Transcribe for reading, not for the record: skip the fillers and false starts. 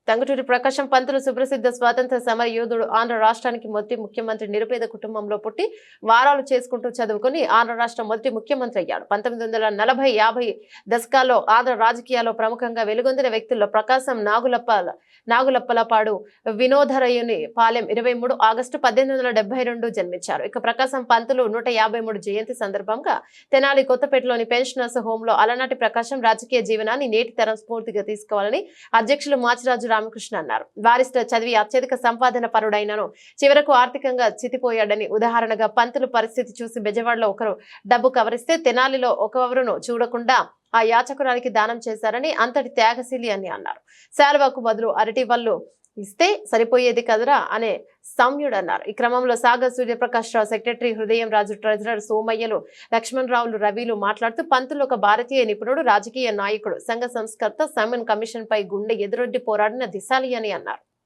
తంగుటూరి ప్రకాశం పంతులు సుప్రసిద్ధ స్వాతంత్ర సమర యోధుడు. ఆంధ్ర రాష్ట్రానికి మొదటి ముఖ్యమంత్రి. నిరుపేద కుటుంబంలో పుట్టి వారాలు చేసుకుంటూ చదువుకుని ఆంధ్ర రాష్ట్ర మొదటి ముఖ్యమంత్రి అయ్యాడు. 1940-50 దశకాల్లో ఆంధ్ర రాజకీయాల్లో ప్రముఖంగా వెలుగొందిన వ్యక్తుల్లో ప్రకాశం నాగులప్పలపాడు వినోదరయుని పాలెం 23 ఆగస్టు 1872 జన్మించారు. ఇక ప్రకాశం పంతులు 153 జయంతి సందర్భంగా తెనాలి కొత్తపేటలోని పెన్షనర్స్ హోంలో అలనాటి ప్రకాశం రాజకీయ జీవనాన్ని నేటి తరం స్ఫూర్తిగా తీసుకోవాలని అధ్యక్షులు మాచిరాజు రామకృష్ణ అన్నారు. బారిస్టర్ చదివి అత్యధిక సంపాదన పరుడైనను చివరకు ఆర్థికంగా చితిపోయాడని ఉదాహరణగా పంతులు పరిస్థితి చూసి బెజవాడలో ఒకరు డబ్బు కవరిస్తే తెనాలిలో ఒకవరును చూడకుండా ఆ యాచకురాలికి దానం చేశారని, అంతటి త్యాగశీలి అని అన్నారు. శాలువాకు బదులు అరటి వల్లు ఇస్తే సరిపోయేది కదరా అనే సౌమ్యుడు అన్నారు. ఈ క్రమంలో సాగర్ సూర్యప్రకాష్ రావు, సెక్రటరీ హృదయం రాజు, ట్రెజరర్ సోమయ్యలు, లక్ష్మణ్ రావులు, రవిలు మాట్లాడుతూ పంతులు ఒక భారతీయ నిపుణుడు, రాజకీయ నాయకుడు, సంఘ సంస్కర్త, సైమన్ కమిషన్ పై గుండె ఎదురొడ్డి పోరాడిన దిశాలి అని అన్నారు.